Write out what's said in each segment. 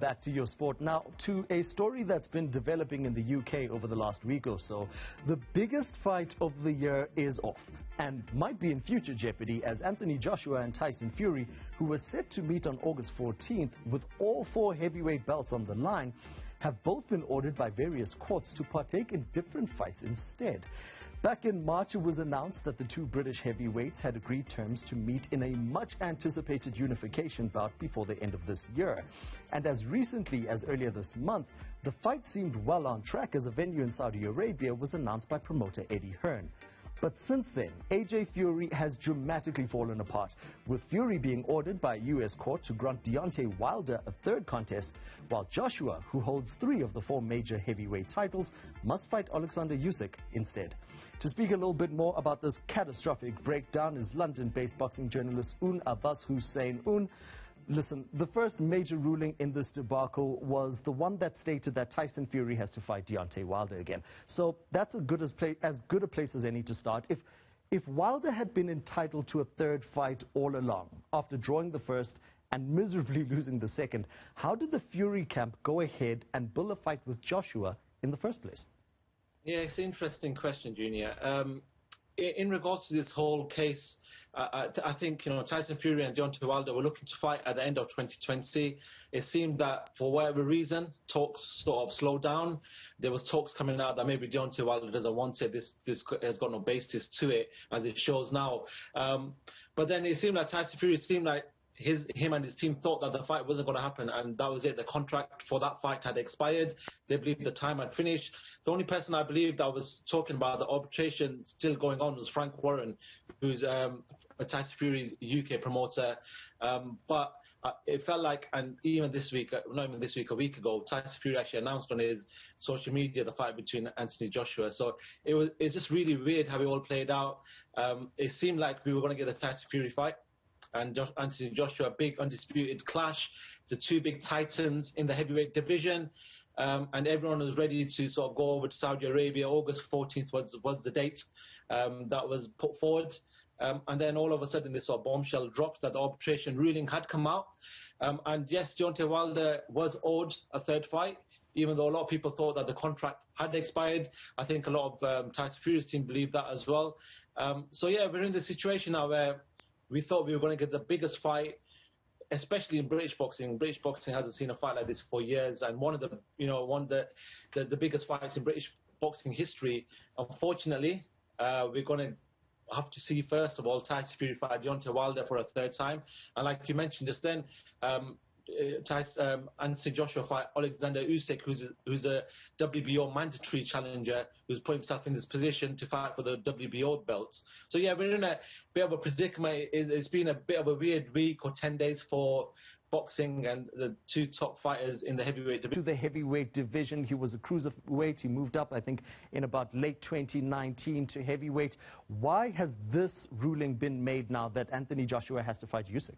back to your sport. Now, to a story that's been developing in the UK over the last week or so. The biggest fight of the year is off and might be in future jeopardy as Joshua and Tyson Fury, who were set to meet on August 14th with all 4 heavyweight belts on the line, have both been ordered by various courts to partake in different fights instead. Back in March, it was announced that the 2 British heavyweights had agreed terms to meet in a much-anticipated unification bout before the end of this year. And as recently as earlier this month, the fight seemed well on track as a venue in Saudi Arabia was announced by promoter Eddie Hearn. But since then, AJ Fury has dramatically fallen apart, with Fury being ordered by a U.S. court to grant Deontay Wilder a 3rd contest, while Joshua, who holds 3 of the 4 major heavyweight titles, must fight Alexander Usyk instead. To speak a little bit more about this catastrophic breakdown is London-based boxing journalist Oun Abbas Hussein. Oun, listen, the first major ruling in this debacle was the one that stated that Tyson Fury has to fight Deontay Wilder again. So that's as good a place as any to start. If Wilder had been entitled to a 3rd fight all along, after drawing the first and miserably losing the second, how did the Fury camp go ahead and build a fight with Joshua in the first place? Yeah, it's an interesting question, Junior. In regards to this whole case, I think Tyson Fury and Deontay Wilder were looking to fight at the end of 2020. It seemed that for whatever reason, talks sort of slowed down. There was talks coming out that maybe Deontay Wilder doesn't want it. This has got no basis to it, as it shows now. But then it seemed like Tyson Fury him and his team thought that the fight wasn't going to happen, and that was it. The contract for that fight had expired. They believed the time had finished. The only person I believe that was talking about the arbitration still going on was Frank Warren, who's Tyson Fury's UK promoter. But it felt like, and even this week, not even this week, a week ago, Tyson Fury actually announced on his social media the fight between Joshua. So it's just really weird how it all played out. It seemed like we were going to get a Tyson Fury fight and Joshua, a big undisputed clash, the 2 big titans in the heavyweight division, and everyone was ready to sort of go over to Saudi Arabia. August 14th was the date that was put forward, and then all of a sudden this sort of bombshell dropped that the arbitration ruling had come out, and yes, Deontay Wilder was owed a 3rd fight, even though a lot of people thought that the contract had expired. I think a lot of Tyson Fury's team believed that as well. So yeah, we're in the situation now where we thought we were going to get the biggest fight, especially in British boxing. British boxing hasn't seen a fight like this for years, and one of the biggest fights in British boxing history. Unfortunately, we're going to have to see, first of all, Tyson Fury fight Deontay Wilder for a 3rd time, and like you mentioned just then, Joshua fight Alexander Usyk, who's a WBO mandatory challenger, who's put himself in this position to fight for the WBO belts. So yeah, we're in a bit of a predicament. It's been a bit of a weird week or 10 days for boxing and the 2 top fighters in the heavyweight division. To the heavyweight division, he was a cruiserweight. He moved up, I think, in about late 2019 to heavyweight. Why has this ruling been made now that Joshua has to fight Usyk?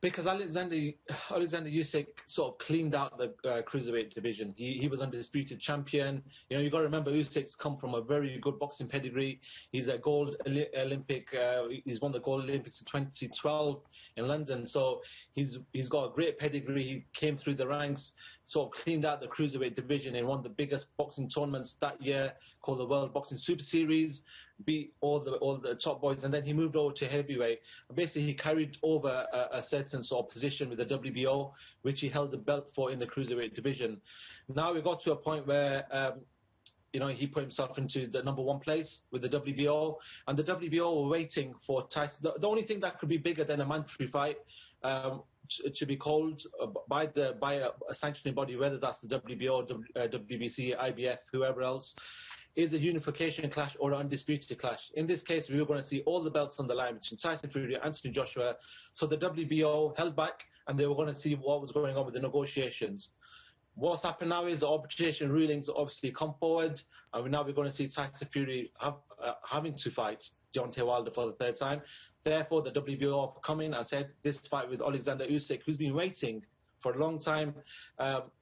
Because Alexander Usyk sort of cleaned out the cruiserweight division. He was undisputed champion. You've got to remember, Usyk's come from a very good boxing pedigree. He's a gold Olympic. He's won the gold Olympics in 2012 in London. So he's got a great pedigree. He came through the ranks, sort of cleaned out the cruiserweight division in one of the biggest boxing tournaments that year, called the World Boxing Super Series, beat all the top boys, and then he moved over to heavyweight. Basically, he carried over a certain sort of position with the WBO, which he held the belt for in the cruiserweight division. Now we got to a point where he put himself into the #1 place with the WBO, and the WBO were waiting for Tyson. The only thing that could be bigger than a mandatory fight to be called by a sanctioning body, whether that's the WBO, WBC, IBF, whoever else, is a unification clash or an undisputed clash. In this case, we were going to see all the belts on the line between Tyson Fury and Joshua. So the WBO held back, and they were going to see what was going on with the negotiations. What's happened now is the arbitration rulings obviously come forward, and now we're going to see Tyson Fury having to fight Deontay Wilder for the 3rd time. Therefore, the WBO have come in and said this fight with Alexander Usyk, who's been waiting for a long time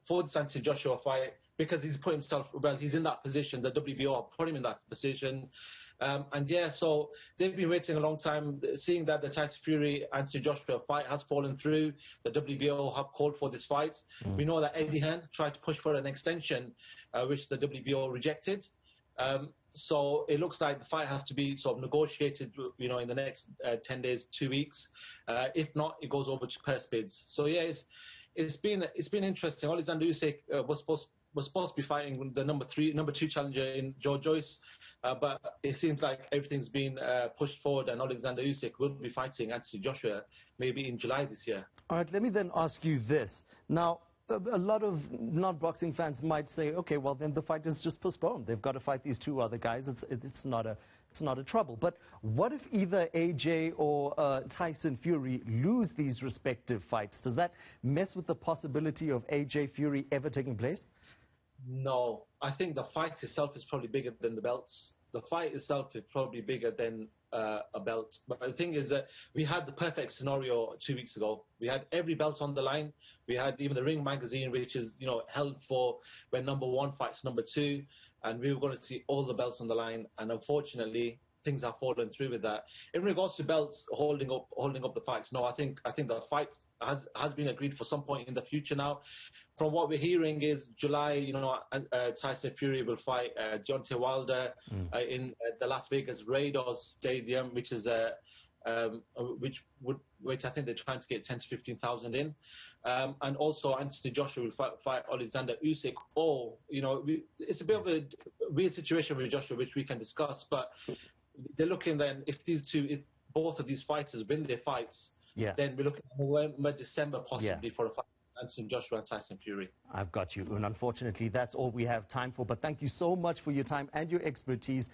for the Joshua fight, because he's put himself, he's in that position. The WBO put him in that position. And yeah, so they've been waiting a long time, seeing that the Tyson Fury and Joshua fight has fallen through. The WBO have called for this fight. We know that Eddie Hearn tried to push for an extension, which the WBO rejected. So it looks like the fight has to be sort of negotiated, in the next 10 days, 2 weeks. If not, it goes over to purse bids. So yeah, it's been interesting. Alexander Usyk was supposed to be fighting the number 2 challenger in Joe Joyce, but it seems like everything's been pushed forward, and Alexander Usyk will be fighting Anthony Joshua maybe in July this year. All right, let me then ask you this. Now, a lot of non-boxing fans might say, okay, well, then the fight is just postponed. They've got to fight these 2 other guys. It's not a trouble. But what if either AJ or Tyson Fury lose these respective fights? Does that mess with the possibility of AJ Fury ever taking place? No, I think the fight itself is probably bigger than the belts. The fight itself is probably bigger than a belt. But the thing is that we had the perfect scenario 2 weeks ago. We had every belt on the line. We had even the Ring magazine, which is held for when number 1 fights number 2, and we were going to see all the belts on the line. And unfortunately, things have fallen through with that. In regards to belts holding up the fights, no, I think the fight has been agreed for some point in the future now. From what we're hearing is July, Tyson Fury will fight Deontay Wilder in the Las Vegas Raiders Stadium, which is which I think they're trying to get 10 to 15,000 in, and also Anthony Joshua will fight Alexander Usyk. It's a bit of a weird situation with Joshua, which we can discuss, but they're looking then if both of these fighters win their fights, then we're looking at November, December possibly for a fight. Anthony Joshua and Tyson Fury. I've got you. And unfortunately, that's all we have time for. But thank you so much for your time and your expertise.